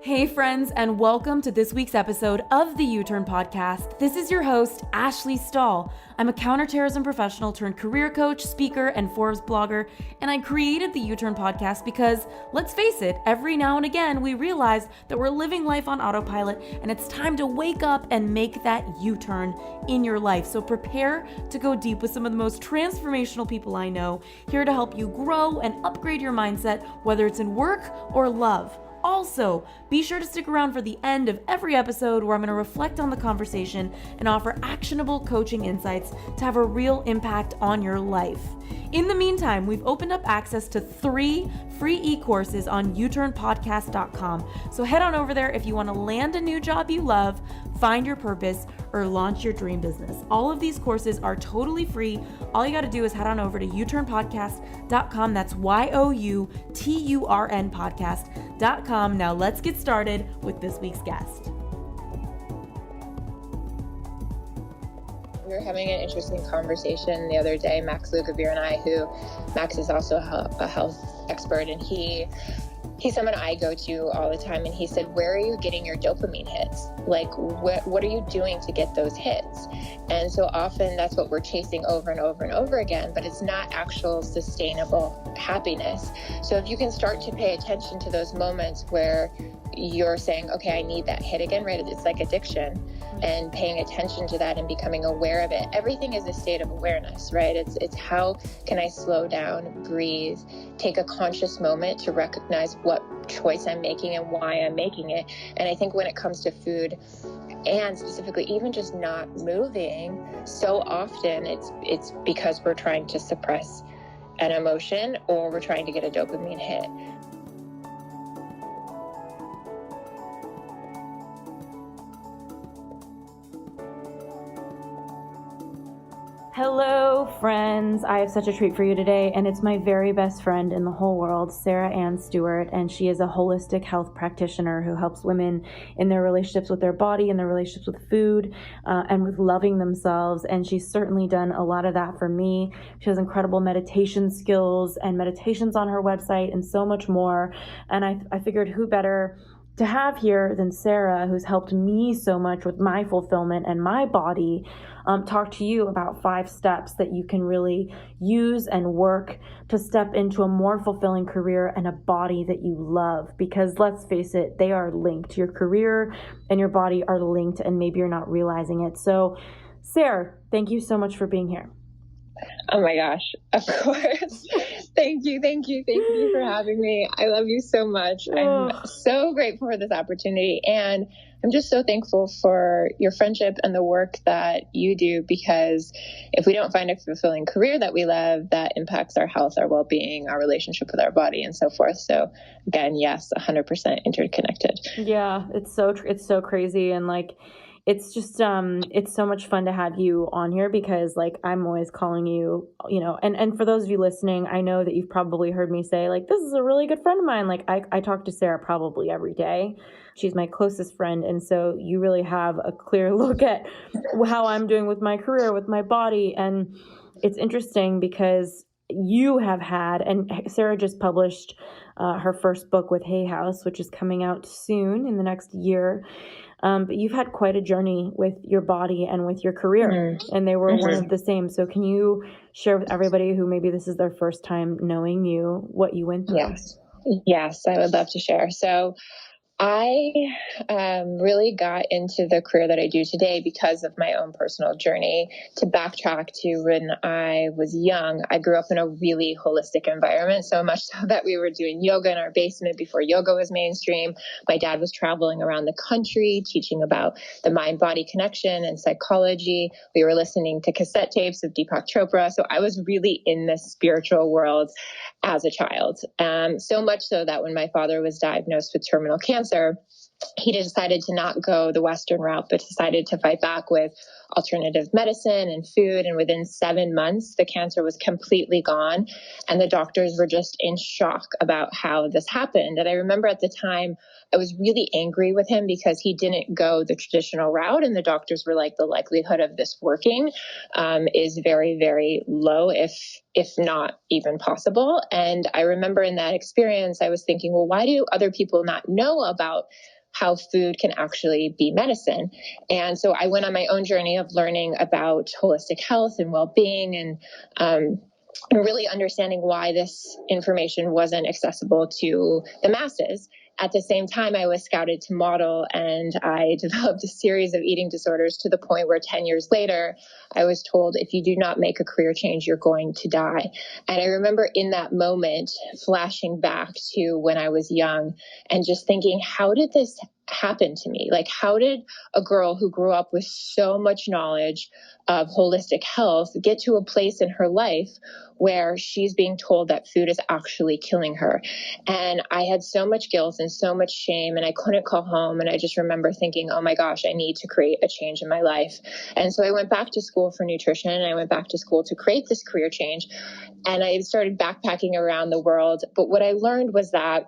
Hey friends, and welcome to this week's episode of the U-Turn Podcast. This is your host, Ashley Stahl. I'm a counterterrorism professional turned career coach, speaker, and Forbes blogger, and I created the U-Turn Podcast because, let's face it, every now and again we realize that we're living life on autopilot and it's time to wake up and make that U-turn in your life. So prepare to go deep with some of the most transformational people I know, here to help you grow and upgrade your mindset, whether it's in work or love. Also, be sure to stick around for the end of every episode where I'm going to reflect on the conversation and offer actionable coaching insights to have a real impact on your life. In the meantime, we've opened up access to 3 free e-courses on uturnpodcast.com. So head on over there if you want to land a new job you love, find your purpose, or launch your dream business. All of these courses are totally free. All you got to do is head on over to uturnpodcast.com. That's YOUTURN podcast.com. Now let's get started with this week's guest. We were having an interesting conversation the other day, Max Lugavere and I, who Max is also a health expert, and he's someone I go to all the time, and he said, where are you getting your dopamine hits? Like, what are you doing to get those hits? And so often that's what we're chasing over and over and over again, but it's not actual sustainable happiness. So if you can start to pay attention to those moments where you're saying, okay, I need that hit again, right? It's like addiction, and paying attention to that and becoming aware of it. Everything is a state of awareness, right? It's how can I slow down, breathe, take a conscious moment to recognize what choice I'm making and why I'm making it. And I think when it comes to food, and specifically even just not moving, so often it's because we're trying to suppress an emotion or we're trying to get a dopamine hit. Hello, friends. I have such a treat for you today, and it's my very best friend in the whole world, Sarah Stewart, and she is a holistic health practitioner who helps women in their relationships with their body and their relationships with food and with loving themselves, and she's certainly done a lot of that for me. She has incredible meditation skills and meditations on her website and so much more, and I figured who better to have here than Sarah, who's helped me so much with my fulfillment and my body, talk to you about 5 steps that you can really use and work to step into a more fulfilling career and a body that you love. Because let's face it, they are linked. Your career and your body are linked, and maybe you're not realizing it. So, Sarah, thank you so much for being here. Oh my gosh, of course. Thank you for having me. I love you so much. I'm so grateful for this opportunity, and I'm just so thankful for your friendship and the work that you do, because if we don't find a fulfilling career that we love, that impacts our health, our well-being, our relationship with our body, and so forth. So again, yes, 100% interconnected. Yeah, it's so crazy, and like, it's just, it's so much fun to have you on here because like, I'm always calling you, and for those of you listening, I know that you've probably heard me say like, this is a really good friend of mine. Like I talk to Sarah probably every day. She's my closest friend. And so you really have a clear look at how I'm doing with my career, with my body. And it's interesting because you have had, and Sarah just published her first book with Hay House, which is coming out soon in the next year. But you've had quite a journey with your body and with your career, and they were one of the same. So can you share with everybody who maybe this is their first time knowing you, what you went through? Yes, I would love to share. So I really got into the career that I do today because of my own personal journey. To backtrack to when I was young, I grew up in a really holistic environment, so much so that we were doing yoga in our basement before yoga was mainstream. My dad was traveling around the country teaching about the mind-body connection and psychology. We were listening to cassette tapes of Deepak Chopra. So I was really in the spiritual world as a child. So much so that when my father was diagnosed with terminal cancer, he decided to not go the Western route, but decided to fight back with alternative medicine and food. And within 7 months, the cancer was completely gone. And the doctors were just in shock about how this happened. And I remember at the time, I was really angry with him because he didn't go the traditional route. And the doctors were like, the likelihood of this working is very, very low, if not even possible. And I remember in that experience, I was thinking, well, why do other people not know about how food can actually be medicine? And so I went on my own journey of learning about holistic health and well-being, and really understanding why this information wasn't accessible to the masses. At the same time, I was scouted to model, and I developed a series of eating disorders to the point where 10 years later, I was told, if you do not make a career change, you're going to die. And I remember in that moment flashing back to when I was young and just thinking, how did this happen to me? Like, how did a girl who grew up with so much knowledge of holistic health get to a place in her life where she's being told that food is actually killing her? And I had so much guilt and so much shame, and I couldn't call home. And I just remember thinking, oh my gosh, I need to create a change in my life. And so I went back to school for nutrition, and I went back to school to create this career change. And I started backpacking around the world. But what I learned was that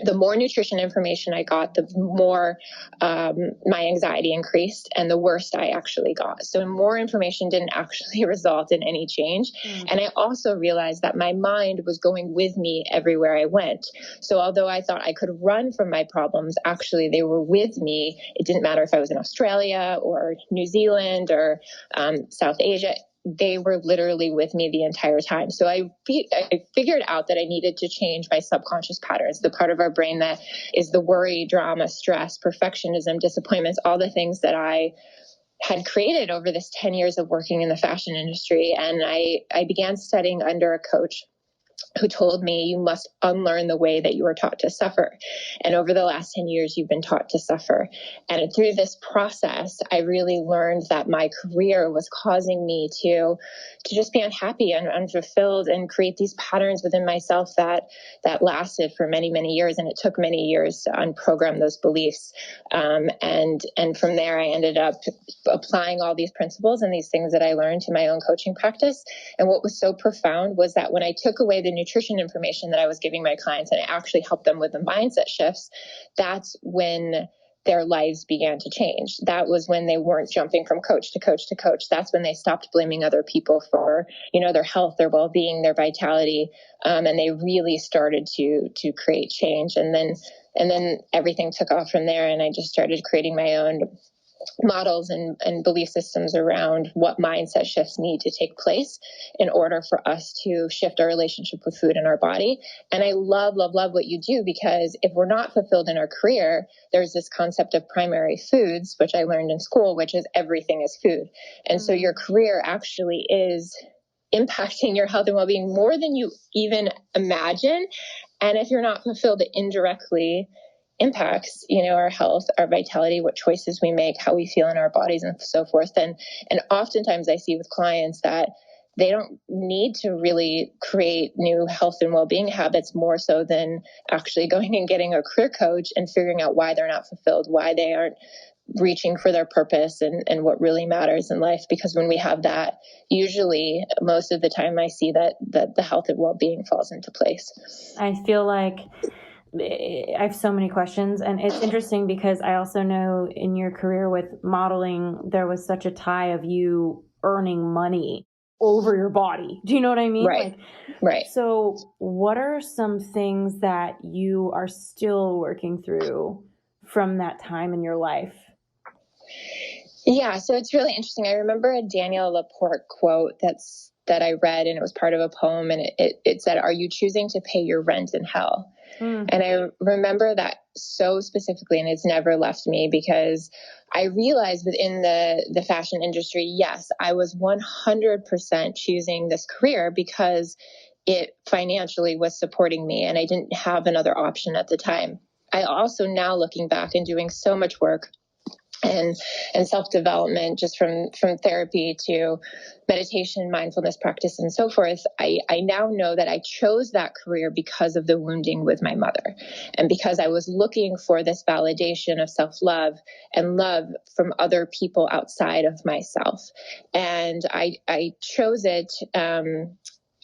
the more nutrition information I got, the more my anxiety increased, and the worse I actually got. So more information didn't actually result in any change. And I also realized that my mind was going with me everywhere I went. So although I thought I could run from my problems, actually they were with me. It didn't matter if I was in Australia or New Zealand or South Asia. They were literally with me the entire time. So I figured out that I needed to change my subconscious patterns, the part of our brain that is the worry, drama, stress, perfectionism, disappointments, all the things that I had created over this 10 years of working in the fashion industry. And I began studying under a coach who told me, you must unlearn the way that you were taught to suffer. And over the last 10 years, you've been taught to suffer. And through this process, I really learned that my career was causing me to just be unhappy and unfulfilled and create these patterns within myself that lasted for many, many years. And it took many years to unprogram those beliefs. And from there, I ended up applying all these principles and these things that I learned to my own coaching practice. And what was so profound was that when I took away the nutrition information that I was giving my clients and I actually helped them with the mindset shifts, that's when their lives began to change. That was when they weren't jumping from coach to coach to coach. That's when they stopped blaming other people for, their health, their well-being, their vitality. And they really started to create change. And then everything took off from there. And I just started creating my own models and belief systems around what mindset shifts need to take place in order for us to shift our relationship with food in our body. And I love, love, love what you do, because if we're not fulfilled in our career, there's this concept of primary foods, which I learned in school, which is everything is food. And so your career actually is impacting your health and well-being more than you even imagine. And if you're not fulfilled, it indirectly impacts, our health, our vitality, what choices we make, how we feel in our bodies, and so forth. And oftentimes I see with clients that they don't need to really create new health and well-being habits more so than actually going and getting a career coach and figuring out why they're not fulfilled, why they aren't reaching for their purpose and what really matters in life. Because when we have that, usually most of the time I see that the health and well-being falls into place. I feel like I have so many questions, and it's interesting because I also know in your career with modeling, there was such a tie of you earning money over your body. Do you know what I mean? Right. Right. So what are some things that you are still working through from that time in your life? Yeah. So it's really interesting. I remember a Daniel Laporte quote that I read, and it was part of a poem, and it said, "Are you choosing to pay your rent in hell?" And I remember that so specifically, and it's never left me, because I realized within the fashion industry, yes, I was 100% choosing this career because it financially was supporting me and I didn't have another option at the time. I also, now looking back and doing so much work and self-development, just from therapy to meditation, mindfulness practice, and so forth, I now know that I chose that career because of the wounding with my mother, and because I was looking for this validation of self-love and love from other people outside of myself. And I chose it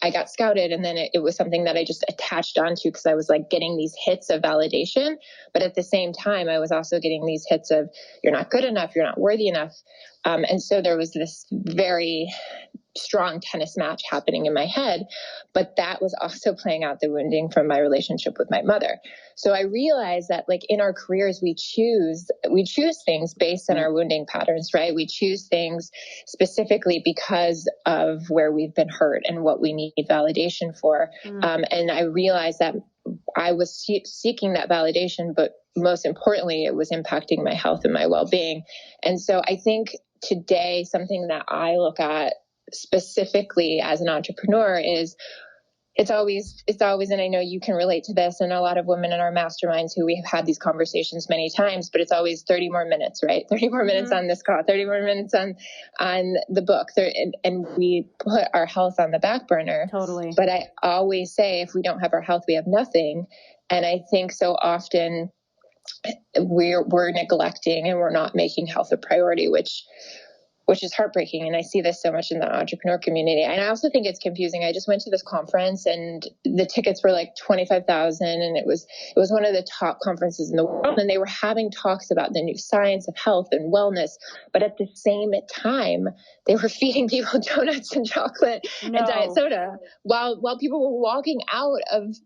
I got scouted, and then it was something that I just attached onto because I was like getting these hits of validation. But at the same time, I was also getting these hits of, you're not good enough, you're not worthy enough. And so there was this very strong tennis match happening in my head, but that was also playing out the wounding from my relationship with my mother. So I realized that like in our careers, we choose things based on our wounding patterns, right? We choose things specifically because of where we've been hurt and what we need validation for. And I realized that I was seeking that validation, but most importantly, it was impacting my health and my well-being. And so I think today, something that I look at specifically as an entrepreneur is it's always, and I know you can relate to this, and a lot of women in our masterminds who we have had these conversations many times, but it's always 30 more minutes, right? 30 more minutes on this call, 30 more minutes on the book. And we put our health on the back burner. Totally. But I always say, if we don't have our health, we have nothing. And I think so often we're neglecting and we're not making health a priority, which is heartbreaking. And I see this so much in the entrepreneur community. And I also think it's confusing. I just went to this conference and the tickets were like 25,000, and it was one of the top conferences in the world. And they were having talks about the new science of health and wellness. But at the same time, they were feeding people donuts and chocolate and diet soda while people were walking out of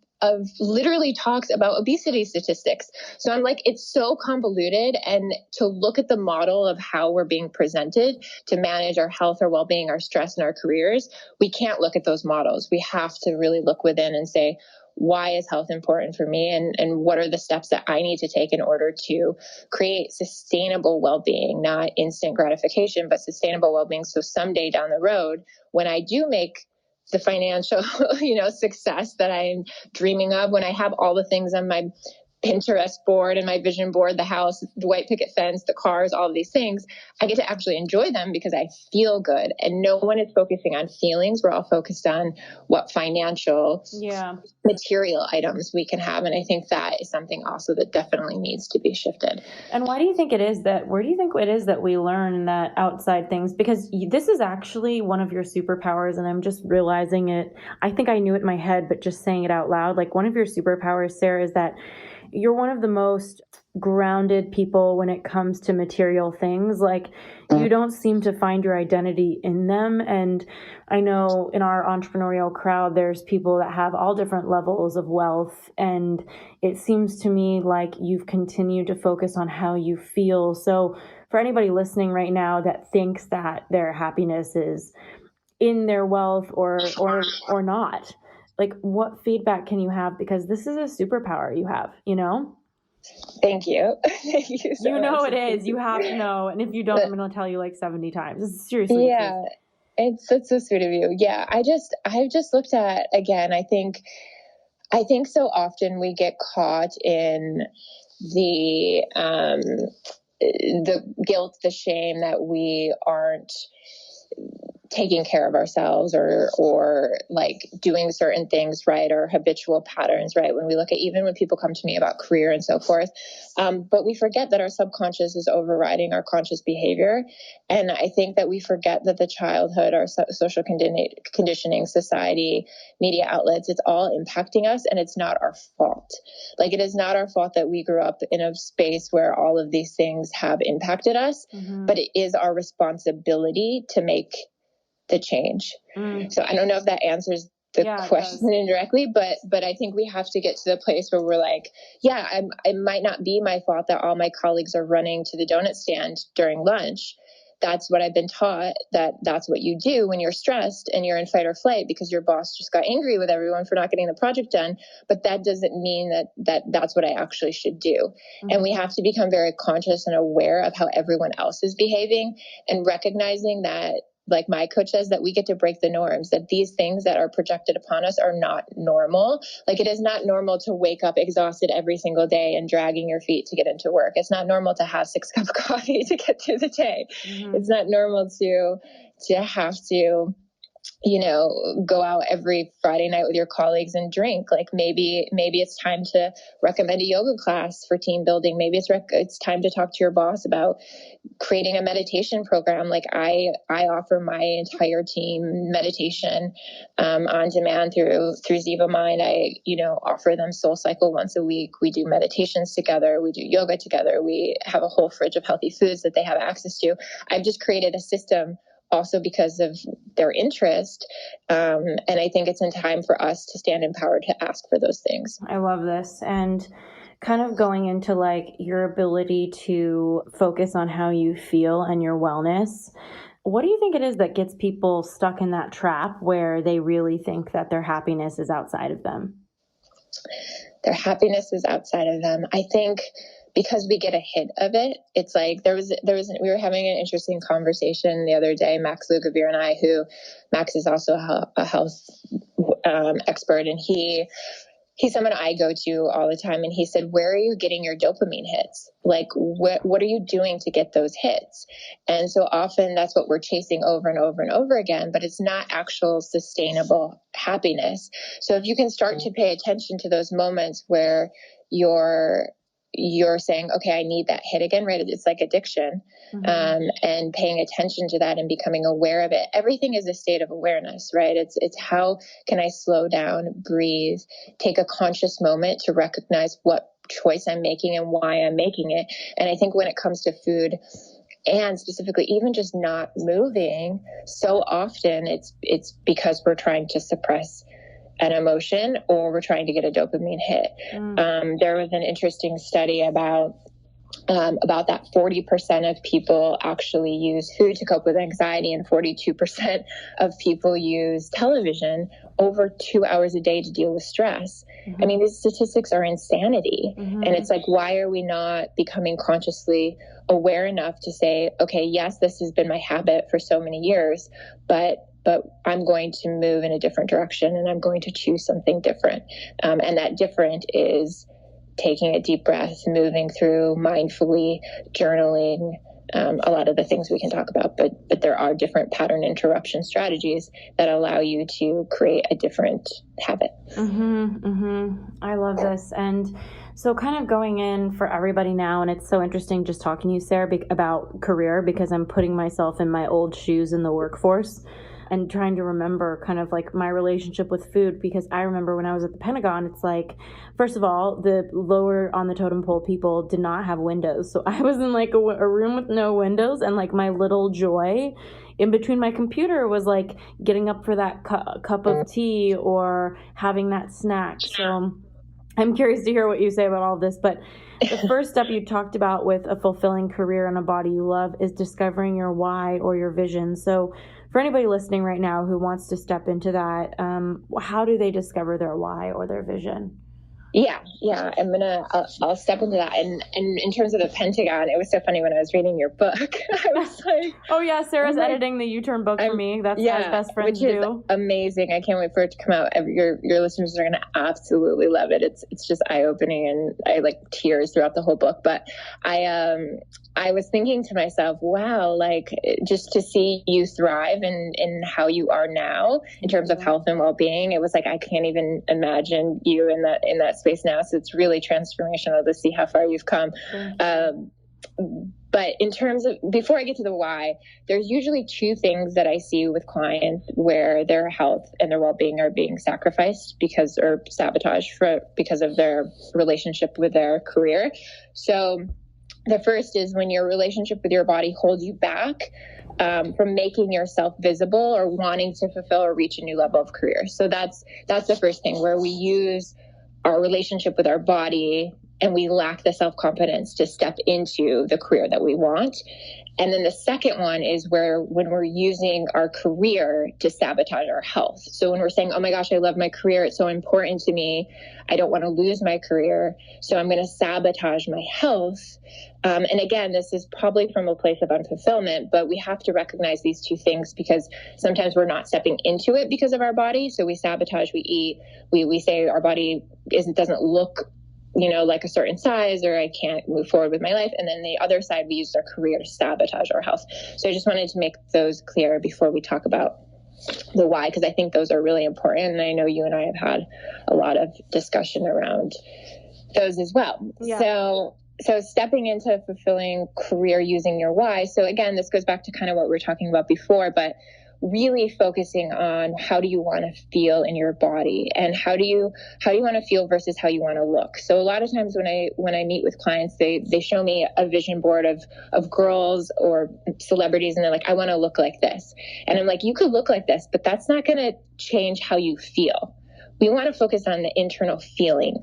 literally talks about obesity statistics. So I'm like, it's so convoluted. And to look at the model of how we're being presented to manage our health, our well-being, our stress, and our careers, we can't look at those models. We have to really look within and say, why is health important for me? And what are the steps that I need to take in order to create sustainable well-being, not instant gratification, but sustainable well-being. So someday down the road, when I do make the financial, success that I'm dreaming of, when I have all the things on my Pinterest board and my vision board, the house, the white picket fence, the cars, all of these things, I get to actually enjoy them because I feel good. And no one is focusing on feelings. We're all focused on what financial, material items we can have. And I think that is something also that definitely needs to be shifted. And where do you think it is that we learn that outside things? Because this is actually one of your superpowers, and I'm just realizing it. I think I knew it in my head, but just saying it out loud, like one of your superpowers, Sarah, is that you're one of the most grounded people when it comes to material things. Like you don't seem to find your identity in them. And I know in our entrepreneurial crowd, there's people that have all different levels of wealth. And it seems to me like you've continued to focus on how you feel. So for anybody listening right now that thinks that their happiness is in their wealth or not, like what feedback can you have? Because this is a superpower you have, Thank you. Thank you so much. It is. You have to know. And if you don't, I'm going to tell you like 70 times. This is seriously. Yeah. That's so sweet of you. Yeah. I've just looked at, again, I think so often we get caught in the guilt, the shame that we aren't taking care of ourselves or like doing certain things right, or habitual patterns, right? When we look at, even when people come to me about career and so forth, but we forget that our subconscious is overriding our conscious behavior. And I think that we forget that the childhood, our social conditioning, society, media outlets, it's all impacting us, and it's not our fault. Like it is not our fault that we grew up in a space where all of these things have impacted us, but it is our responsibility to make the change. So I don't know if that answers the question indirectly, but I think we have to get to the place where we're like, it might not be my fault that all my colleagues are running to the donut stand during lunch. That's what I've been taught, that's what you do when you're stressed and you're in fight or flight because your boss just got angry with everyone for not getting the project done. But that doesn't mean that's what I actually should do. And we have to become very conscious and aware of how everyone else is behaving, and recognizing that, like my coach says, that we get to break the norms, that these things that are projected upon us are not normal. Like it is not normal to wake up exhausted every single day and dragging your feet to get into work. It's not normal to have 6 cups of coffee to get through the day. It's not normal to have to go out every Friday night with your colleagues and drink. Like maybe it's time to recommend a yoga class for team building. Maybe it's time to talk to your boss about creating a meditation program. Like I offer my entire team meditation on demand through Ziva Mind. I offer them Soul Cycle once a week. We do meditations together. We do yoga together. We have a whole fridge of healthy foods that they have access to. I've just created a system also because of their interest. And I think it's in time for us to stand empowered to ask for those things. I love this. And kind of going into like your ability to focus on how you feel and your wellness. What do you think it is that gets people stuck in that trap where they really think that their happiness is outside of them? Their happiness is outside of them. I think because we get a hit of it, it's like we were having an interesting conversation the other day, Max Lugavere and I, who Max is also a health expert, and he's someone I go to all the time. And he said, where are you getting your dopamine hits? Like, what are you doing to get those hits? And so often that's what we're chasing over and over and over again, but it's not actual sustainable happiness. So if you can start to pay attention to those moments where you're saying, okay, I need that hit again, right? It's like addiction. And paying attention to that and becoming aware of it. Everything is a state of awareness, right? It's how can I slow down, breathe, take a conscious moment to recognize what choice I'm making and why I'm making it. And I think when it comes to food, and specifically even just not moving, so often it's because we're trying to suppress an emotion or we're trying to get a dopamine hit. There was an interesting study about that 40% of people actually use food to cope with anxiety, and 42% of people use television over 2 hours a day to deal with stress. I mean, these statistics are insanity. And it's like, why are we not becoming consciously aware enough to say, okay, yes, this has been my habit for so many years, but I'm going to move in a different direction and I'm going to choose something different. And that different is taking a deep breath, moving through mindfully, journaling, a lot of the things we can talk about, but there are different pattern interruption strategies that allow you to create a different habit. I love this. And so kind of going in for everybody now, and it's so interesting just talking to you, Sarah, about career, because I'm putting myself in my old shoes in the workforce and trying to remember kind of like my relationship with food, because I remember when I was at the Pentagon, it's like, first of all, the lower on the totem pole people did not have windows. So I was in like a room with no windows, and like my little joy in between my computer was like getting up for that cup of tea or having that snack. So I'm curious to hear what you say about all this, but the first step you talked about with a fulfilling career and a body you love is discovering your why or your vision. So for anybody listening right now who wants to step into that, how do they discover their why or their vision? Yeah. I'll step into that. And in terms of the Pentagon, it was so funny when I was reading your book. I was like, oh yeah, Sarah's editing the U-Turn book for me. That's as best friends which do. Is amazing. I can't wait for it to come out. Your listeners are going to absolutely love it. It's just eye-opening, and I like tears throughout the whole book. But I was thinking to myself, wow, like just to see you thrive in how you are now in terms of health and well-being, it was like, I can't even imagine you in that space now. So it's really transformational to see how far you've come. But in terms of, before I get to the why, there's usually two things that I see with clients where their health and their well-being are being sacrificed or sabotaged because of their relationship with their career. So the first is when your relationship with your body holds you back from making yourself visible or wanting to fulfill or reach a new level of career. So that's the first thing, where we use our relationship with our body and we lack the self-confidence to step into the career that we want. And then the second one is when we're using our career to sabotage our health. So when we're saying, oh my gosh, I love my career, it's so important to me, I don't want to lose my career, so I'm going to sabotage my health. And again, this is probably from a place of unfulfillment, but we have to recognize these two things, because sometimes we're not stepping into it because of our body. So we sabotage, we eat, we say our body doesn't look like a certain size, or I can't move forward with my life. And then the other side, we use our career to sabotage our health. So I just wanted to make those clear before we talk about the why, because I think those are really important. And I know you and I have had a lot of discussion around those as well. Yeah. So stepping into a fulfilling career using your why. So again, this goes back to kind of what we were talking about before, but really focusing on how do you want to feel in your body, and how do you want to feel versus how you want to look. So a lot of times when I meet with clients, they show me a vision board of girls or celebrities, and they're like, I want to look like this. And I'm like, you could look like this, but that's not going to change how you feel. We want to focus on the internal feeling.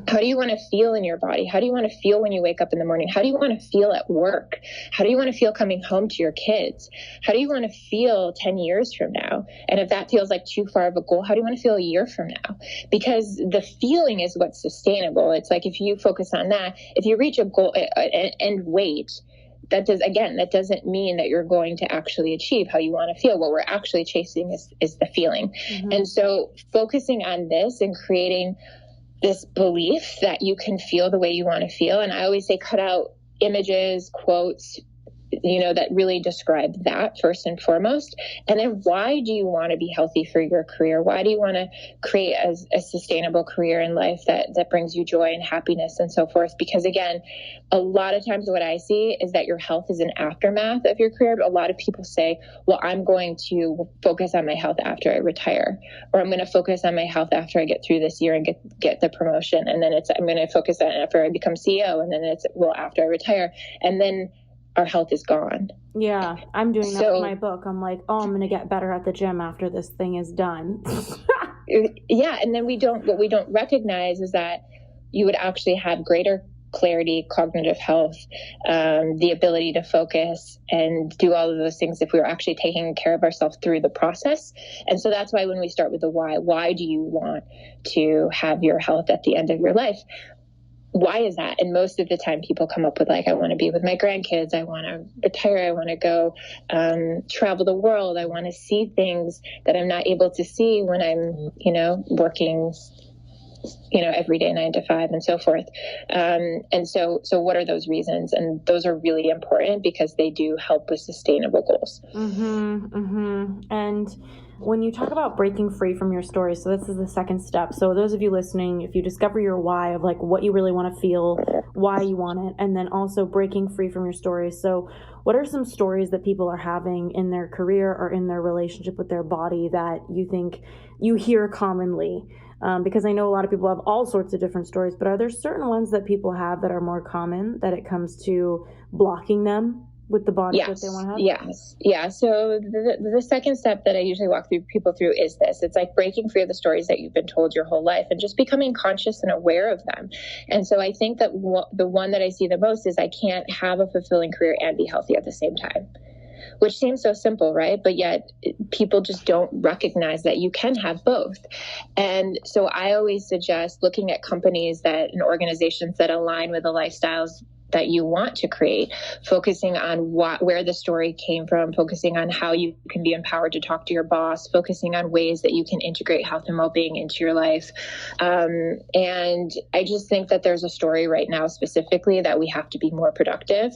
How do you want to feel in your body? How do you want to feel when you wake up in the morning? How do you want to feel at work? How do you want to feel coming home to your kids? How do you want to feel 10 years from now? And if that feels like too far of a goal, how do you want to feel a year from now? Because the feeling is what's sustainable. It's like if you focus on that, if you reach a goal and wait, that doesn't mean that you're going to actually achieve how you want to feel. What we're actually chasing is the feeling. Mm-hmm. And so focusing on this and creating this belief that you can feel the way you want to feel. And I always say, cut out images, quotes, that really describe that first and foremost. And then why do you want to be healthy for your career? Why do you want to create a sustainable career in life that brings you joy and happiness and so forth? Because again, a lot of times what I see is that your health is an aftermath of your career. But a lot of people say, well, I'm going to focus on my health after I retire, or I'm going to focus on my health after I get through this year and get the promotion. And then I'm going to focus on it after I become CEO. And then after I retire. And then our health is gone. Yeah, I'm doing that with my book. I'm like, I'm going to get better at the gym after this thing is done. Yeah, and then what we don't recognize is that you would actually have greater clarity, cognitive health, the ability to focus and do all of those things if we were actually taking care of ourselves through the process. And so that's why when we start with the why do you want to have your health at the end of your life? Why is that? And most of the time people come up with like, I want to be with my grandkids. I want to retire. I want to go travel the world. I want to see things that I'm not able to see when I'm, working, every day, 9 to 5 and so forth. And so what are those reasons? And those are really important because they do help with sustainable goals. Mm-hmm, mm-hmm. And when you talk about breaking free from your story, so this is the second step. So those of you listening, if you discover your why of like what you really want to feel, why you want it, and then also breaking free from your story. So what are some stories that people are having in their career or in their relationship with their body that you think you hear commonly? Because I know a lot of people have all sorts of different stories, but are there certain ones that people have that are more common that it comes to blocking them with the body that they want to have? Yes. Yeah. So the second step that I usually walk people through is this. It's like breaking free of the stories that you've been told your whole life and just becoming conscious and aware of them. And so I think that the one that I see the most is I can't have a fulfilling career and be healthy at the same time, which seems so simple, right? But yet people just don't recognize that you can have both. And so I always suggest looking at companies and organizations that align with the lifestyles that you want to create, focusing on where the story came from, focusing on how you can be empowered to talk to your boss, focusing on ways that you can integrate health and well-being into your life. And I just think that there's a story right now specifically that we have to be more productive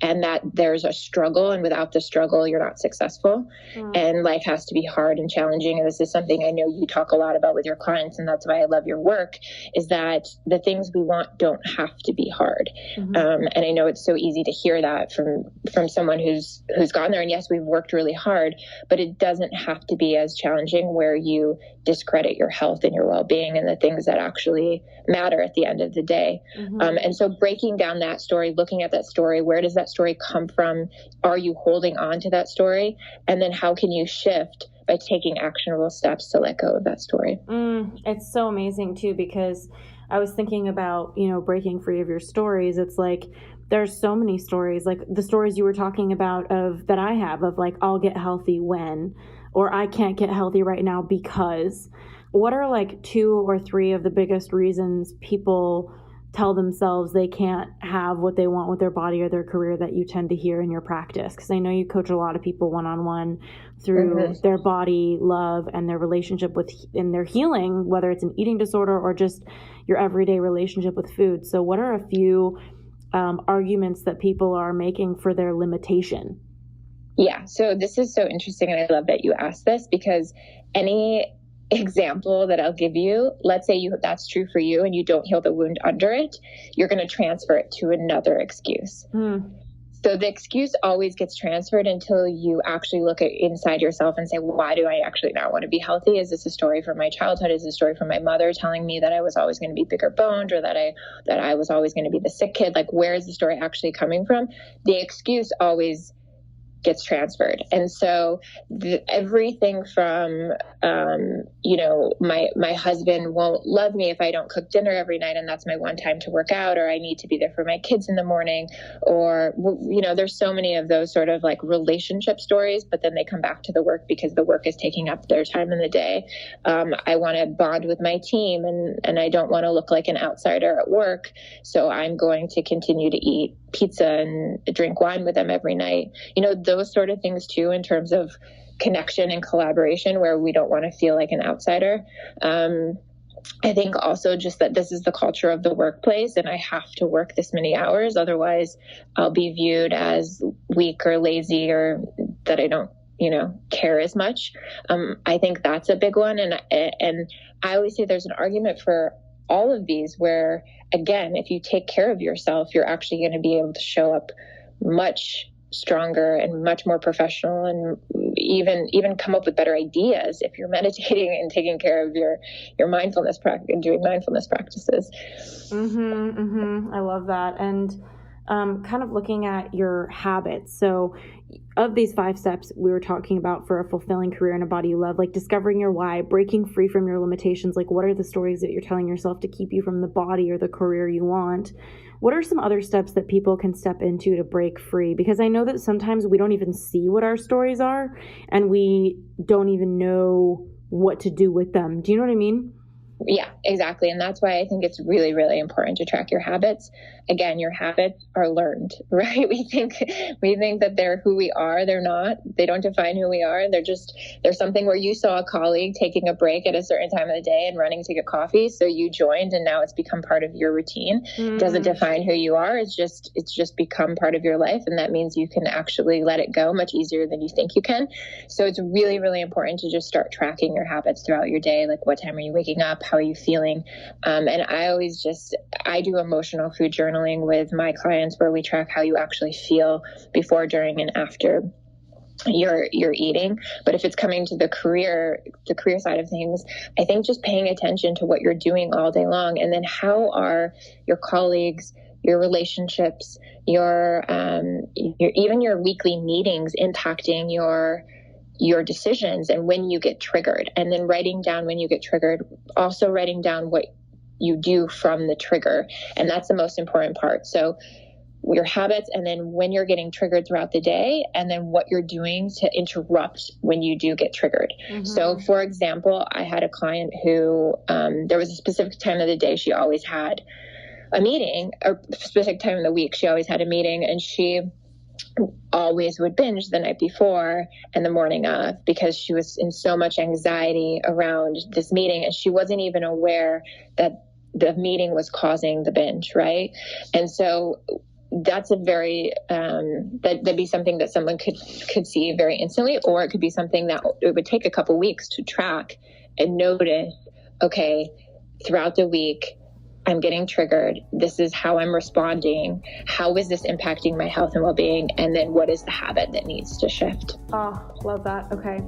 and that there's a struggle, and without the struggle, you're not successful. And life has to be hard and challenging. And this is something I know you talk a lot about with your clients, and that's why I love your work, is that the things we want don't have to be hard. Mm-hmm. And I know it's so easy to hear that from someone who's gone there. And yes, we've worked really hard, but it doesn't have to be as challenging where you discredit your health and your well-being and the things that actually matter at the end of the day. Mm-hmm. And so breaking down that story, looking at that story, where does that story come from? Are you holding on to that story? And then how can you shift by taking actionable steps to let go of that story? It's so amazing too, because I was thinking about, breaking free of your stories. It's like, there's so many stories, like the stories you were talking about that I have of like, I'll get healthy when, or I can't get healthy right now because. What are like 2 or 3 of the biggest reasons people tell themselves they can't have what they want with their body or their career that you tend to hear in your practice? Because I know you coach a lot of people one-on-one through their body love and their relationship in their healing, whether it's an eating disorder or just your everyday relationship with food. So what are a few arguments that people are making for their limitation? Yeah. So this is so interesting. And I love that you asked this, because any example that I'll give you, let's say that's true for you and you don't heal the wound under it, you're going to transfer it to another excuse. So the excuse always gets transferred until you actually look at inside yourself and say, why do I actually not want to be healthy? Is this a story from my childhood? Is this a story from my mother telling me that I was always going to be bigger boned, or that I was always going to be the sick kid? Like, where is the story actually coming from? The excuse always gets transferred. And so everything from, my husband won't love me if I don't cook dinner every night, and that's my one time to work out, or I need to be there for my kids in the morning, or, there's so many of those sort of like relationship stories, but then they come back to the work because the work is taking up their time in the day. I want to bond with my team, and I don't want to look like an outsider at work. So I'm going to continue to eat pizza and drink wine with them every night. Those sort of things too, in terms of connection and collaboration, where we don't want to feel like an outsider. I think also just that this is the culture of the workplace, and I have to work this many hours. Otherwise, I'll be viewed as weak or lazy, or that I don't, care as much. I think that's a big one. And I always say there's an argument for all of these where, again, if you take care of yourself, you're actually going to be able to show up much stronger and much more professional, and even come up with better ideas if you're meditating and taking care of your mindfulness practice and doing mindfulness practices. I love that. And kind of looking at your habits. So of these 5 steps we were talking about for a fulfilling career and a body you love, like discovering your why, breaking free from your limitations, like what are the stories that you're telling yourself to keep you from the body or the career you want? What are some other steps that people can step into to break free? Because I know that sometimes we don't even see what our stories are, and we don't even know what to do with them. Do you know what I mean? Yeah, exactly. And that's why I think it's really, really important to track your habits. Again, your habits are learned, right? We think that they're who we are. They're not. They don't define who we are. They're something where you saw a colleague taking a break at a certain time of the day and running to get coffee. So you joined, and now it's become part of your routine. It doesn't define who you are. It's just become part of your life. And that means you can actually let it go much easier than you think you can. So it's really, really important to just start tracking your habits throughout your day. Like, what time are you waking up? How are you feeling? And I do emotional food journaling with my clients, where we track how you actually feel before, during, and after you're eating. But if it's coming to the career side of things, I think just paying attention to what you're doing all day long, and then how are your colleagues, your relationships, your even your weekly meetings impacting your decisions and when you get triggered, and then writing down when you get triggered, also writing down what you do from the trigger. And that's the most important part. So your habits, and then when you're getting triggered throughout the day, and then what you're doing to interrupt when you do get triggered. So for example, I had a client who, there was a specific time of the day she always had a meeting, or a specific time of the week she always had a meeting, and she always would binge the night before and the morning of, because she was in so much anxiety around this meeting, and she wasn't even aware that the meeting was causing the binge, right? And so that's a very that'd be something that someone could see very instantly, or it could be something that it would take a couple weeks to track and notice, okay, throughout the week I'm getting triggered. This is how I'm responding. How is this impacting my health and well-being? And then what is the habit that needs to shift? Oh, love that. Okay.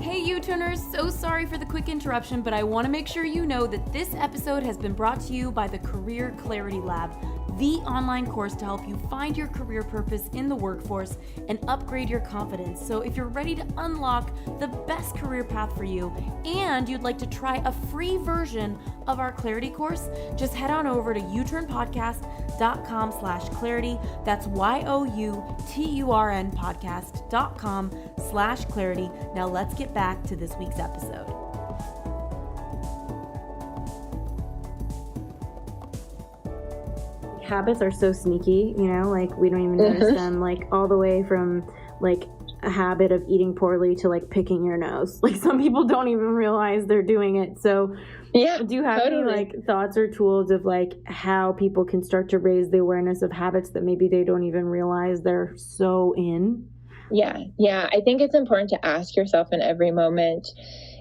Hey U-Turners, so sorry for the quick interruption, but I want to make sure you know that this episode has been brought to you by the Career Clarity Lab, the online course to help you find your career purpose in the workforce and upgrade your confidence. So if you're ready to unlock the best career path for you, and you'd like to try a free version of our Clarity course, just head on over to youturnpodcast.com/clarity. That's YOUTURN podcast.com/clarity. Now let's get back to this week's episode. Habits are so sneaky, like we don't even notice them, like all the way from like a habit of eating poorly to like picking your nose. Like some people don't even realize they're doing it. So yeah, do you have any like thoughts or tools of like how people can start to raise the awareness of habits that maybe they don't even realize they're so in? Yeah. I think it's important to ask yourself in every moment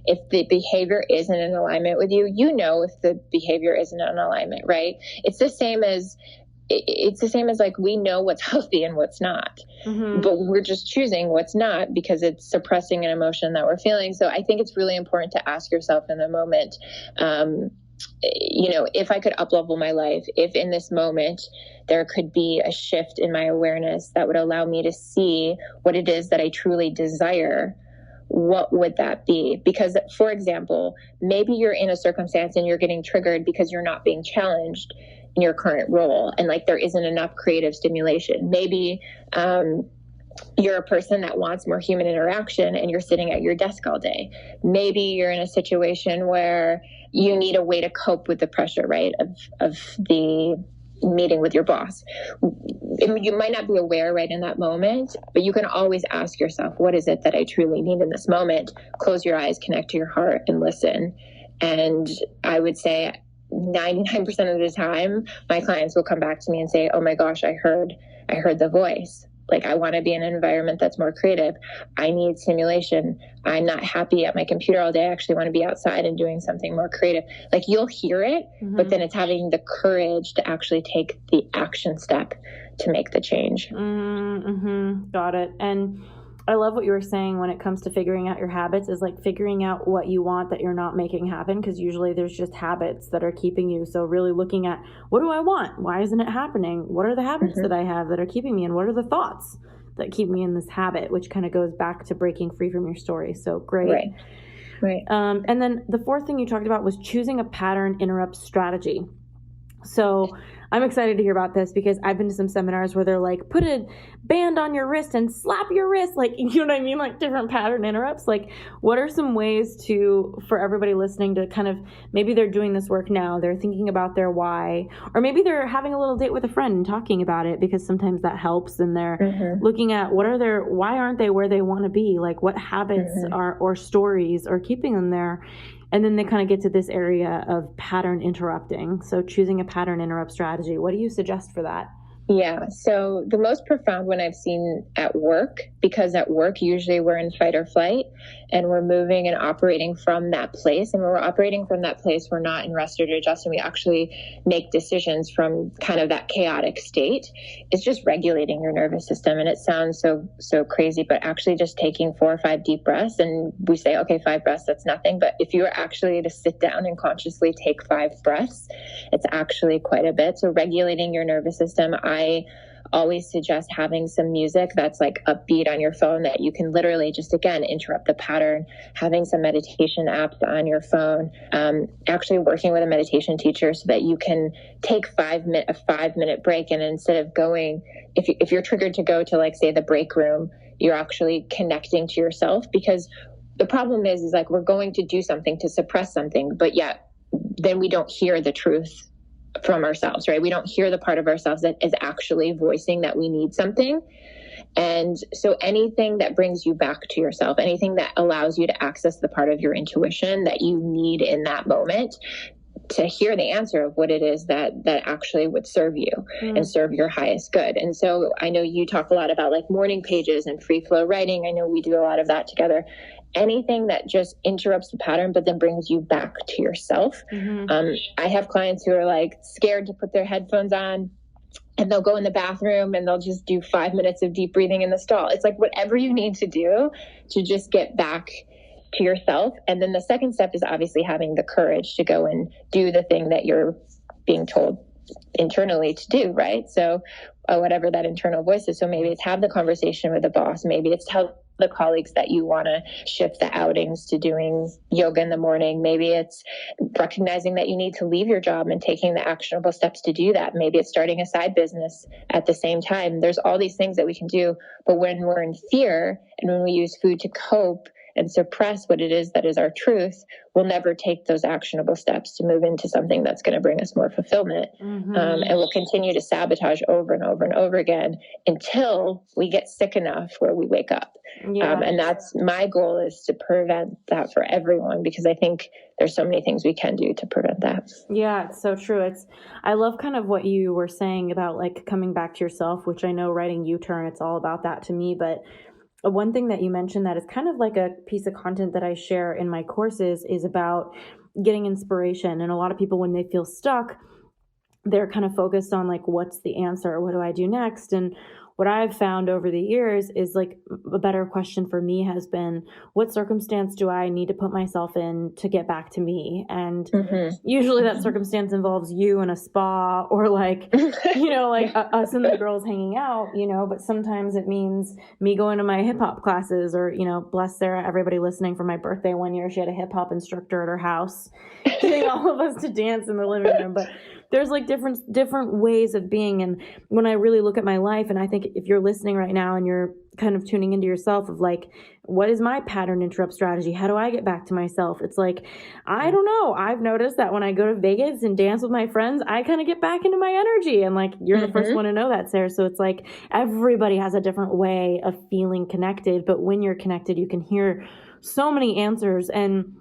if the behavior isn't in alignment with you. You know if the behavior isn't in alignment, right? It's the same as like we know what's healthy and what's not, but we're just choosing what's not because it's suppressing an emotion that we're feeling. So I think it's really important to ask yourself in the moment, if I could up-level my life, if in this moment there could be a shift in my awareness that would allow me to see what it is that I truly desire, what would that be? Because, for example, maybe you're in a circumstance and you're getting triggered because you're not being challenged in your current role and like there isn't enough creative stimulation. Maybe you're a person that wants more human interaction and you're sitting at your desk all day. Maybe you're in a situation where you need a way to cope with the pressure, right, of the meeting with your boss. You might not be aware right in that moment, but you can always ask yourself, what is it that I truly need in this moment? Close your eyes, connect to your heart, and listen. And I would say 99% of the time, my clients will come back to me and say, oh my gosh, I heard the voice. Like, I want to be in an environment that's more creative. I need stimulation. I'm not happy at my computer all day. I actually want to be outside and doing something more creative. Like, you'll hear it, but then it's having the courage to actually take the action step to make the change. Got it. And I love what you were saying when it comes to figuring out your habits is like figuring out what you want that you're not making happen, because usually there's just habits that are keeping you. So really looking at, what do I want? Why isn't it happening? What are the habits that I have that are keeping me? And what are the thoughts that keep me in this habit, which kind of goes back to breaking free from your story. So great. Right. And then the fourth thing you talked about was choosing a pattern interrupt strategy. So I'm excited to hear about this because I've been to some seminars where they're like, put a band on your wrist and slap your wrist. Like, you know what I mean? Like different pattern interrupts. Like, what are some ways for everybody listening to kind of, maybe they're doing this work now, they're thinking about their why, or maybe they're having a little date with a friend and talking about it because sometimes that helps, and they're looking at why aren't they where they want to be? Like what habits or stories are keeping them there? And then they kind of get to this area of pattern interrupting. So choosing a pattern interrupt strategy. What do you suggest for that? Yeah. So the most profound one I've seen at work, because at work, usually we're in fight or flight and we're moving and operating from that place. And when we're operating from that place, we're not in rest or digest, and we actually make decisions from kind of that chaotic state. It's just regulating your nervous system. And it sounds so crazy, but actually just taking 4 or 5 deep breaths, and we say, okay, 5 breaths, that's nothing. But if you were actually to sit down and consciously take 5 breaths, it's actually quite a bit. So regulating your nervous system, I always suggest having some music that's like upbeat on your phone that you can literally just, again, interrupt the pattern, having some meditation apps on your phone, actually working with a meditation teacher so that you can take a 5-minute break. And instead of going, if you're triggered to go to, like, say, the break room, you're actually connecting to yourself, because the problem is like we're going to do something to suppress something, but yet then we don't hear the truth from ourselves, right? We don't hear the part of ourselves that is actually voicing that we need something. And so anything that brings you back to yourself, anything that allows you to access the part of your intuition that you need in that moment to hear the answer of what it is that actually would serve you and serve your highest good. And so I know you talk a lot about like morning pages and free flow writing. I know we do a lot of that together. Anything that just interrupts the pattern, but then brings you back to yourself. I have clients who are like scared to put their headphones on, and they'll go in the bathroom and they'll just do 5 minutes of deep breathing in the stall. It's like whatever you need to do to just get back to yourself. And then the second step is obviously having the courage to go and do the thing that you're being told internally to do, right? So whatever that internal voice is. So maybe it's have the conversation with the boss. Maybe it's tell the colleagues that you want to shift the outings to doing yoga in the morning. Maybe it's recognizing that you need to leave your job and taking the actionable steps to do that. Maybe it's starting a side business at the same time. There's all these things that we can do. But when we're in fear and when we use food to cope and suppress what it is that is our truth, we'll never take those actionable steps to move into something that's going to bring us more fulfillment. And we'll continue to sabotage over and over and over again until we get sick enough where we wake up. And that's my goal, is to prevent that for everyone, because I think there's so many things we can do to prevent that. Yeah, it's so true. I love kind of what you were saying about like coming back to yourself, which I know writing U-Turn, it's all about that to me. But one thing that you mentioned that is kind of like a piece of content that I share in my courses is about getting inspiration. And a lot of people, when they feel stuck, they're kind of focused on like, what's the answer? What do I do next? And what I've found over the years is like a better question for me has been, what circumstance do I need to put myself in to get back to me? And usually that circumstance involves you in a spa, or like, like us and the girls hanging out, but sometimes it means me going to my hip hop classes, or, bless Sarah, everybody listening, for my birthday one year, she had a hip hop instructor at her house, getting all of us to dance in the living room. But there's like different ways of being. And when I really look at my life, and I think if you're listening right now and you're kind of tuning into yourself of like, what is my pattern interrupt strategy? How do I get back to myself? It's like, I don't know. I've noticed that when I go to Vegas and dance with my friends, I kind of get back into my energy. And like, you're the first one to know that, Sarah. So it's like, everybody has a different way of feeling connected. But when you're connected, you can hear so many answers. And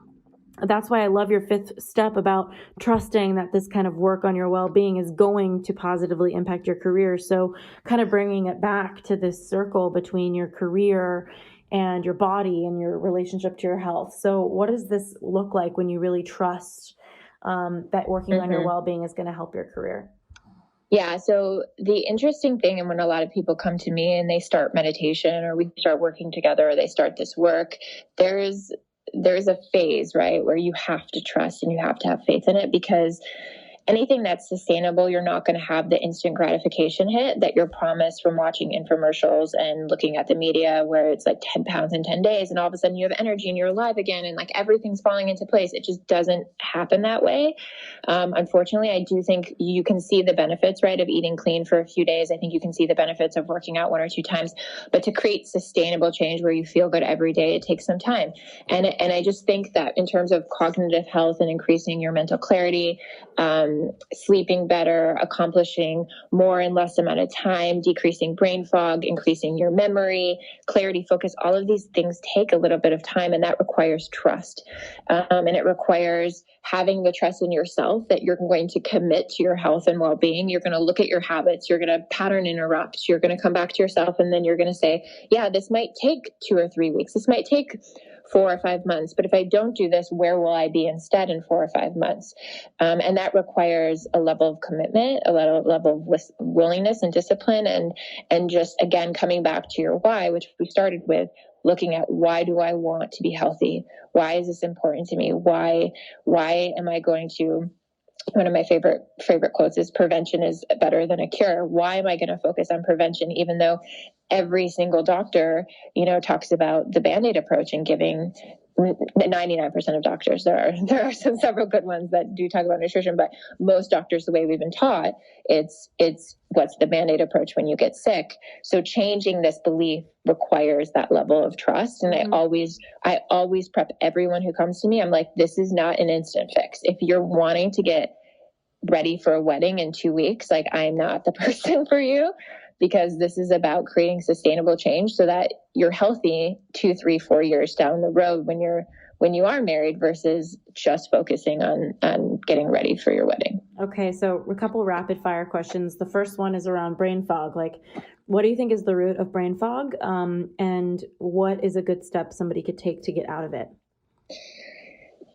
that's why I love your fifth step about trusting that this kind of work on your well-being is going to positively impact your career. So kind of bringing it back to this circle between your career and your body and your relationship to your health. So what does this look like when you really trust that working on your well-being is going to help your career? Yeah. So the interesting thing, and when a lot of people come to me and they start meditation, or we start working together, or they start this work, there's a phase, right, where you have to trust and you have to have faith in it, because anything that's sustainable, you're not going to have the instant gratification hit that you're promised from watching infomercials and looking at the media, where it's like 10 pounds in 10 days and all of a sudden you have energy and you're alive again and like everything's falling into place. It just doesn't happen that way. Unfortunately, I do think you can see the benefits, right, of eating clean for a few days. I think you can see the benefits of working out 1 or 2 times, but to create sustainable change where you feel good every day, it takes some time. And I just think that in terms of cognitive health and increasing your mental clarity, sleeping better, accomplishing more in less amount of time, decreasing brain fog, increasing your memory, clarity, focus, all of these things take a little bit of time, and that requires trust. And it requires having the trust in yourself that you're going to commit to your health and well-being. You're going to look at your habits. You're going to pattern interrupt. You're going to come back to yourself, and then you're going to say, yeah, this might take 2 or 3 weeks. This might take 4 or 5 months. But if I don't do this, where will I be instead in 4 or 5 months? And that requires a level of commitment, a level of willingness and discipline, and just, again, coming back to your why, which we started with, looking at, why do I want to be healthy? Why is this important to me? Why am I going to... One of my favorite quotes is, prevention is better than a cure. Why am I going to focus on prevention, even though every single doctor, talks about the Band-Aid approach and giving 99% of doctors, there are several good ones that do talk about nutrition, but most doctors, the way we've been taught, it's what's the Band-Aid approach when you get sick. So changing this belief requires that level of trust. And I always prep everyone who comes to me. I'm like, this is not an instant fix. If you're wanting to get ready for a wedding in 2 weeks, like, I'm not the person for you, because this is about creating sustainable change so that you're healthy 2, 3, 4 years down the road when you are married, versus just focusing on getting ready for your wedding. Okay. So a couple rapid fire questions. The first one is around brain fog. Like, what do you think is the root of brain fog? And what is a good step somebody could take to get out of it?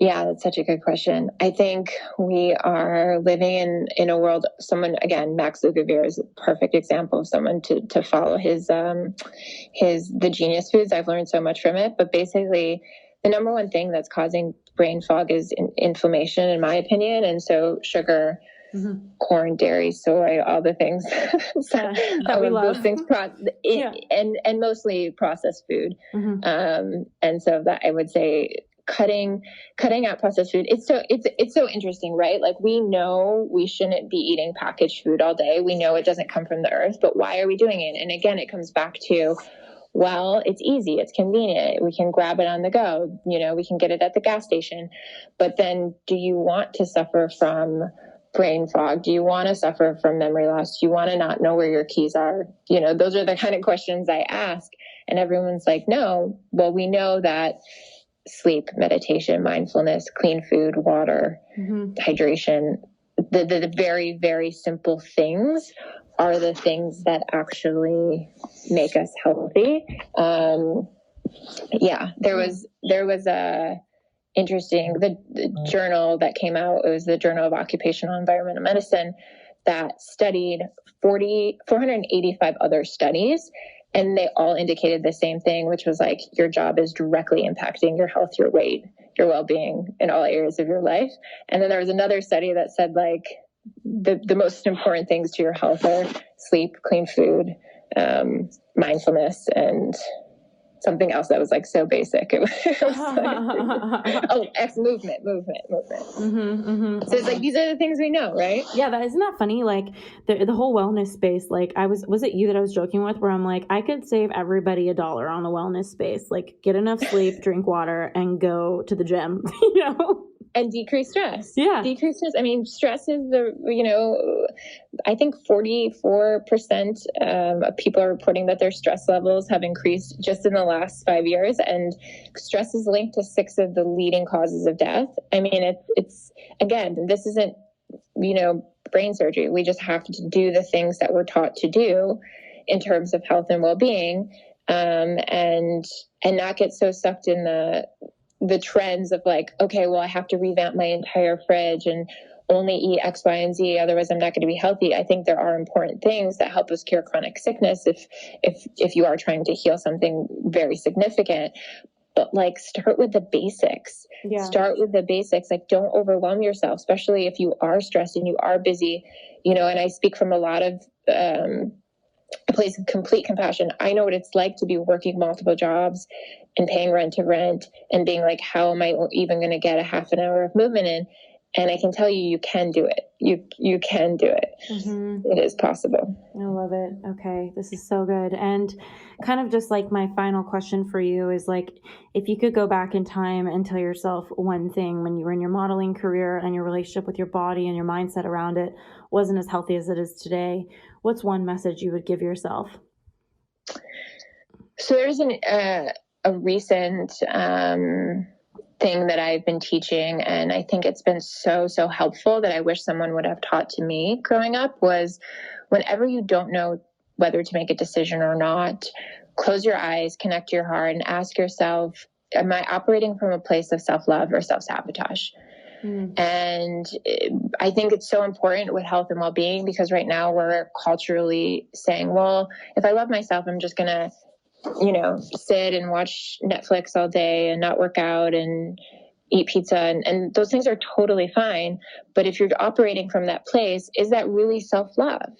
Yeah, that's such a good question. I think we are living in a world, someone, again, Max Lugavere is a perfect example of someone to follow the Genius Foods. I've learned so much from it, but basically the number one thing that's causing brain fog is inflammation, in my opinion. And so sugar, corn, dairy, soy, all the things that we love. Things and mostly processed food. And so that, I would say, cutting out processed food. It's so interesting, right? Like, we know we shouldn't be eating packaged food all day. We know it doesn't come from the earth, but why are we doing it? And again, it comes back to, Well, it's easy. It's convenient. We can grab it on the go. We can get it at the gas station. But then do you want to suffer from brain fog? Do you want to suffer from memory loss? Do you want to not know where your keys are? Those are the kind of questions I ask. And everyone's like, no. Well, we know that sleep, meditation, mindfulness, clean food, water, hydration, the very, very simple things are the things that actually make us healthy. There was a interesting, the journal that came out, it was the Journal of Occupational Environmental Medicine, that studied 485 other studies. And they all indicated the same thing, which was like, your job is directly impacting your health, your weight, your well-being in all areas of your life. And then there was another study that said like the most important things to your health are sleep, clean food, mindfulness, and something else that was like so basic. It was like, movement. So it's like, these are the things we know, right? Yeah, isn't that funny? Like the whole wellness space, like was it you that I was joking with where I'm like, I could save everybody $1 on the wellness space, like get enough sleep, drink water, and go to the gym, And decrease stress. Yeah. Decrease stress. I mean, stress is I think 44% of people are reporting that their stress levels have increased just in the last 5 years. And stress is linked to 6 of the leading causes of death. I mean, it's again, this isn't, brain surgery. We just have to do the things that we're taught to do in terms of health and well-being, and not get so sucked in the trends of like, okay, well, I have to revamp my entire fridge and only eat X, Y, and Z. Otherwise, I'm not going to be healthy. I think there are important things that help us cure chronic sickness if you are trying to heal something very significant. But like, start with the basics. Yeah. Start with the basics. Like, don't overwhelm yourself, especially if you are stressed and you are busy. And I speak from a lot of a place of complete compassion. I know what it's like to be working multiple jobs and paying rent to rent and being like, how am I even going to get a half an hour of movement in? And I can tell you, you can do it. You can do it. It is possible. I love it. Okay. This is so good. And kind of just like my final question for you is like, if you could go back in time and tell yourself one thing when you were in your modeling career and your relationship with your body and your mindset around it wasn't as healthy as it is today, what's one message you would give yourself? So there's a recent thing that I've been teaching, and I think it's been so helpful that I wish someone would have taught to me growing up, was whenever you don't know whether to make a decision or not, close your eyes, connect to your heart, and ask yourself, am I operating from a place of self-love or self-sabotage? And I think it's so important with health and well-being, because right now we're culturally saying, well, if I love myself, I'm just going to sit and watch Netflix all day and not work out and eat pizza. And those things are totally fine. But if you're operating from that place, is that really self-love?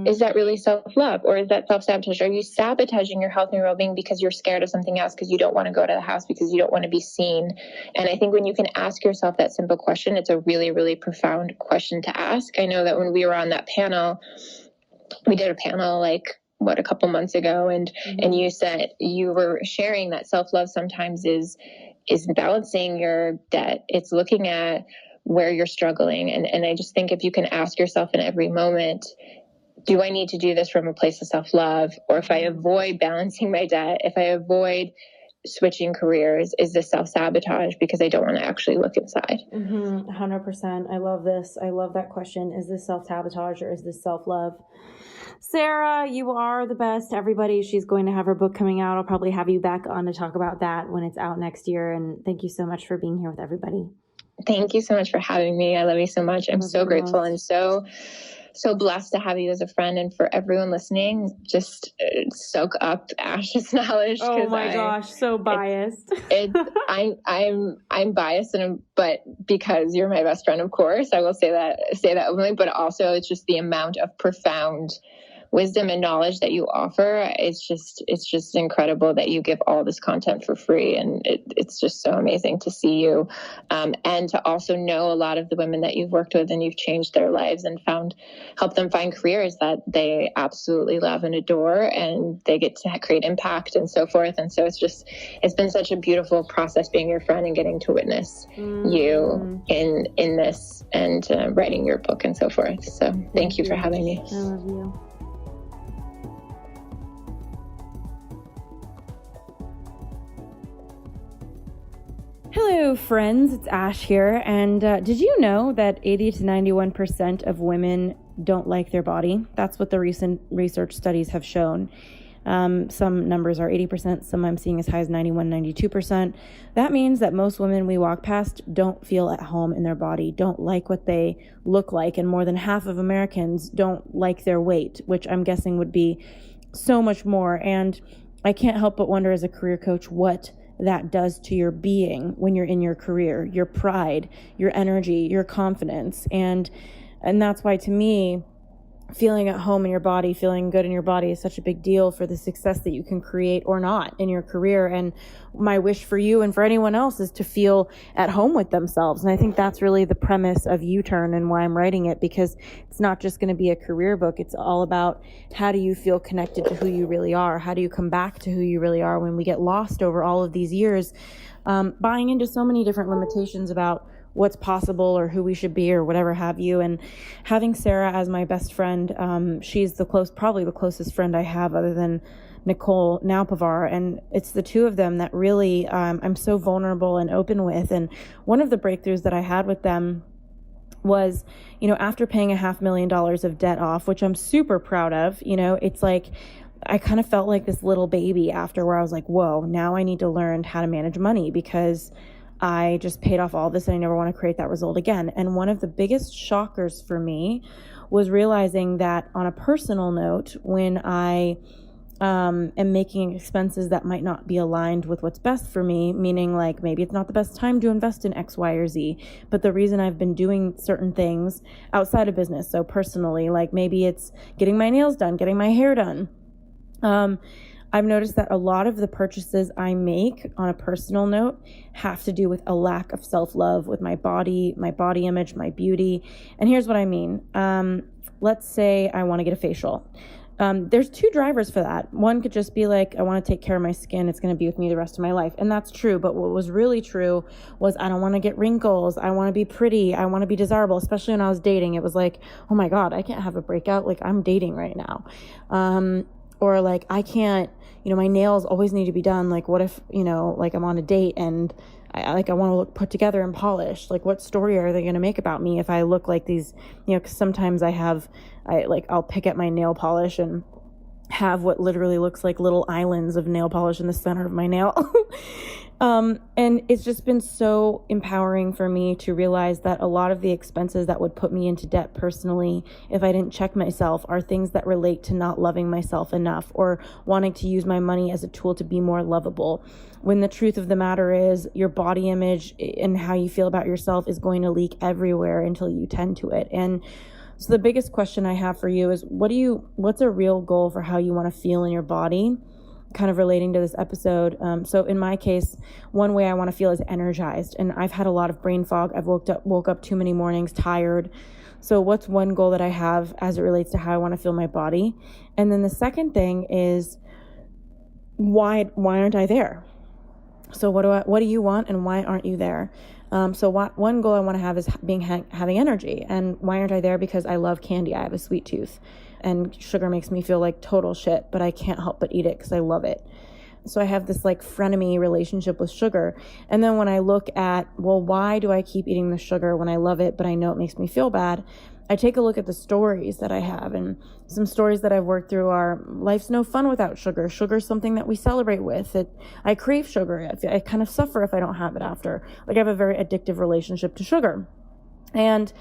Is that really self-love? Or is that self-sabotage? Are you sabotaging your health and well-being because you're scared of something else, because you don't want to go to the house, because you don't want to be seen? And I think when you can ask yourself that simple question, it's a really, really profound question to ask. I know that when we were on that panel, we did a panel a couple months ago, and you said you were sharing that self-love sometimes is balancing your debt. It's looking at where you're struggling. And I just think if you can ask yourself in every moment, do I need to do this from a place of self-love? Or if I avoid balancing my debt, if I avoid switching careers, is this self-sabotage because I don't want to actually look inside? 100%. I love this. I love that question. Is this self-sabotage or is this self-love? Sarah, you are the best. Everybody, she's going to have her book coming out. I'll probably have you back on to talk about that when it's out next year. And thank you so much for being here with everybody. Thank you so much for having me. I love you so much. I'm so grateful and so blessed to have you as a friend. And for everyone listening, just soak up Ash's knowledge. Oh my gosh, so biased. I'm biased, but because you're my best friend, of course, I will say that openly. But also, it's just the amount of profound wisdom and knowledge that you offer. It's just incredible that you give all this content for free. And it's just so amazing to see you. And to also know a lot of the women that you've worked with and you've changed their lives and help them find careers that they absolutely love and adore, and they get to create impact and so forth. And so it's been such a beautiful process being your friend and getting to witness you in this and writing your book and so forth. So thank you for having me. I love you. Hello, friends. It's Ash here. And did you know that 80 to 91% of women don't like their body? That's what the recent research studies have shown. Some numbers are 80%, some I'm seeing as high as 91, 92%. That means that most women we walk past don't feel at home in their body, don't like what they look like, and more than half of Americans don't like their weight, which I'm guessing would be so much more. And I can't help but wonder as a career coach what that does to your being when you're in your career, your pride, your energy, your confidence. And that's why, to me, feeling at home in your body, feeling good in your body is such a big deal for the success that you can create or not in your career. And my wish for you and for anyone else is to feel at home with themselves. And I think that's really the premise of U-Turn and why I'm writing it, because it's not just going to be a career book. It's all about how do you feel connected to who you really are? How do you come back to who you really are when we get lost over all of these years, buying into so many different limitations about what's possible or who we should be or whatever have you. And having Sarah as my best friend, she's probably the closest friend I have other than Nicole Naupavar. And it's the two of them that really I'm so vulnerable and open with. And one of the breakthroughs that I had with them was, after paying $500,000 of debt off, which I'm super proud of, it's like, I kind of felt like this little baby after, where I was like, whoa, now I need to learn how to manage money because I just paid off all this and I never want to create that result again. And one of the biggest shockers for me was realizing that on a personal note, when I am making expenses that might not be aligned with what's best for me, meaning like maybe it's not the best time to invest in X, Y, or Z, but the reason I've been doing certain things outside of business, so personally, like maybe it's getting my nails done, getting my hair done, I've noticed that a lot of the purchases I make on a personal note have to do with a lack of self-love with my body image, my beauty. And here's what I mean. Let's say I want to get a facial. There's two drivers for that. One could just be like, I want to take care of my skin. It's going to be with me the rest of my life. And that's true. But what was really true was I don't want to get wrinkles. I want to be pretty. I want to be desirable, especially when I was dating. It was like, oh my God, I can't have a breakout. Like I'm dating right now. Or like I can't, my nails always need to be done. Like what if, like I'm on a date and I want to look put together and polished. Like what story are they going to make about me if I look like these, because sometimes I'll pick at my nail polish and have what literally looks like little islands of nail polish in the center of my nail. And it's just been so empowering for me to realize that a lot of the expenses that would put me into debt personally, if I didn't check myself, are things that relate to not loving myself enough or wanting to use my money as a tool to be more lovable. When the truth of the matter is your body image and how you feel about yourself is going to leak everywhere until you tend to it. And so the biggest question I have for you is what's a real goal for how you want to feel in your body? Kind of relating to this episode. So in my case, one way I want to feel is energized. And I've had a lot of brain fog. I've woke up too many mornings tired. So what's one goal that I have as it relates to how I want to feel my body? And then the second thing is why aren't I there? So what do you want and why aren't you there? So one goal I want to have is having energy. And why aren't I there? Because I love candy. I have a sweet tooth. And sugar makes me feel like total shit, but I can't help but eat it because I love it. So I have this like frenemy relationship with sugar. And then when I look at, well, why do I keep eating the sugar when I love it, but I know it makes me feel bad? I take a look at the stories that I have, and some stories that I've worked through are life's no fun without sugar. Sugar is something that we celebrate with. I crave sugar. I kind of suffer if I don't have it after. Like I have a very addictive relationship to sugar. And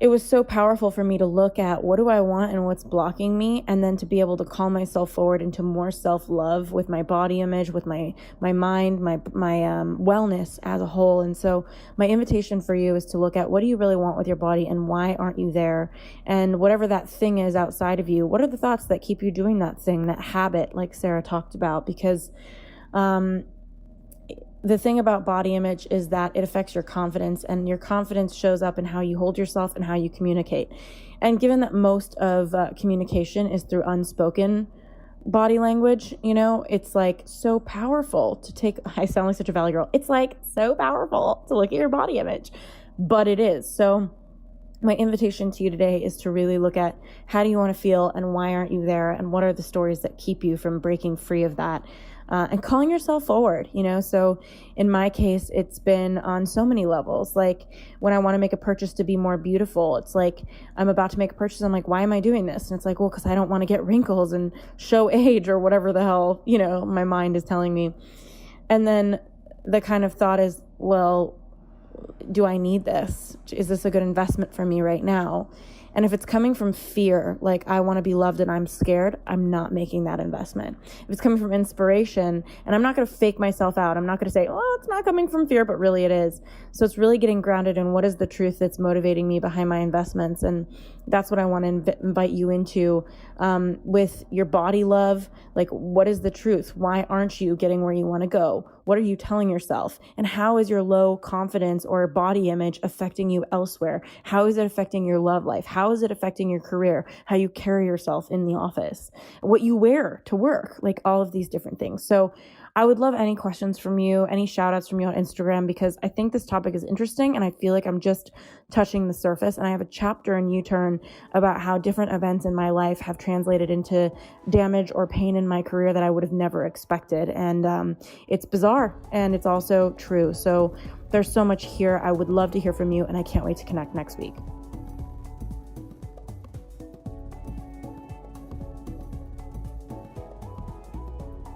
it was so powerful for me to look at what do I want and what's blocking me, and then to be able to call myself forward into more self-love with my body image, with my mind, my wellness as a whole. And so my invitation for you is to look at what do you really want with your body and why aren't you there? And whatever that thing is outside of you, what are the thoughts that keep you doing that thing, that habit, like Sarah talked about? Because the thing about body image is that it affects your confidence, and your confidence shows up in how you hold yourself and how you communicate. And given that most of communication is through unspoken body language, it's like so powerful to take, I sound like such a valley girl. It's like so powerful to look at your body image, but it is. So my invitation to you today is to really look at how do you want to feel and why aren't you there, and what are the stories that keep you from breaking free of that. And calling yourself forward, So in my case, it's been on so many levels. Like when I want to make a purchase to be more beautiful, it's like I'm about to make a purchase. I'm like, why am I doing this? And it's like, well, because I don't want to get wrinkles and show age or whatever the hell, my mind is telling me. And then the kind of thought is, well, do I need this? Is this a good investment for me right now? And if it's coming from fear, like I want to be loved and I'm scared, I'm not making that investment. If it's coming from inspiration, and I'm not going to fake myself out, I'm not going to say, oh, it's not coming from fear, but really it is. So it's really getting grounded in what is the truth that's motivating me behind my investments. And that's what I want to invite you into with your body love. Like, what is the truth? Why aren't you getting where you want to go? What are you telling yourself? And how is your low confidence or body image affecting you elsewhere? How is it affecting your love life? How is it affecting your career? How you carry yourself in the office? What you wear to work? Like all of these different things. So I would love any questions from you, any shout outs from you on Instagram, because I think this topic is interesting and I feel like I'm just touching the surface. And I have a chapter in U-Turn about how different events in my life have translated into damage or pain in my career that I would have never expected. And it's bizarre and it's also true. So there's so much here. I would love to hear from you, and I can't wait to connect next week.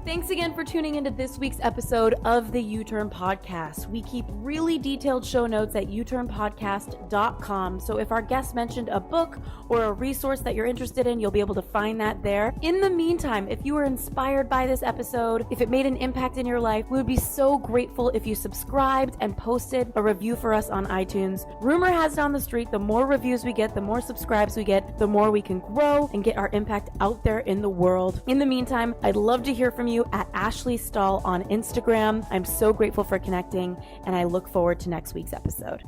Thanks again for tuning into this week's episode of the U-Turn Podcast. We keep really detailed show notes at uturnpodcast.com. So if our guest mentioned a book or a resource that you're interested in, you'll be able to find that there. In the meantime, if you were inspired by this episode, if it made an impact in your life, we would be so grateful if you subscribed and posted a review for us on iTunes. Rumor has it on the street, the more reviews we get, the more subscribes we get, the more we can grow and get our impact out there in the world. In the meantime, I'd love to hear from you at Ashley Stahl on Instagram. I'm so grateful for connecting, and I look forward to next week's episode.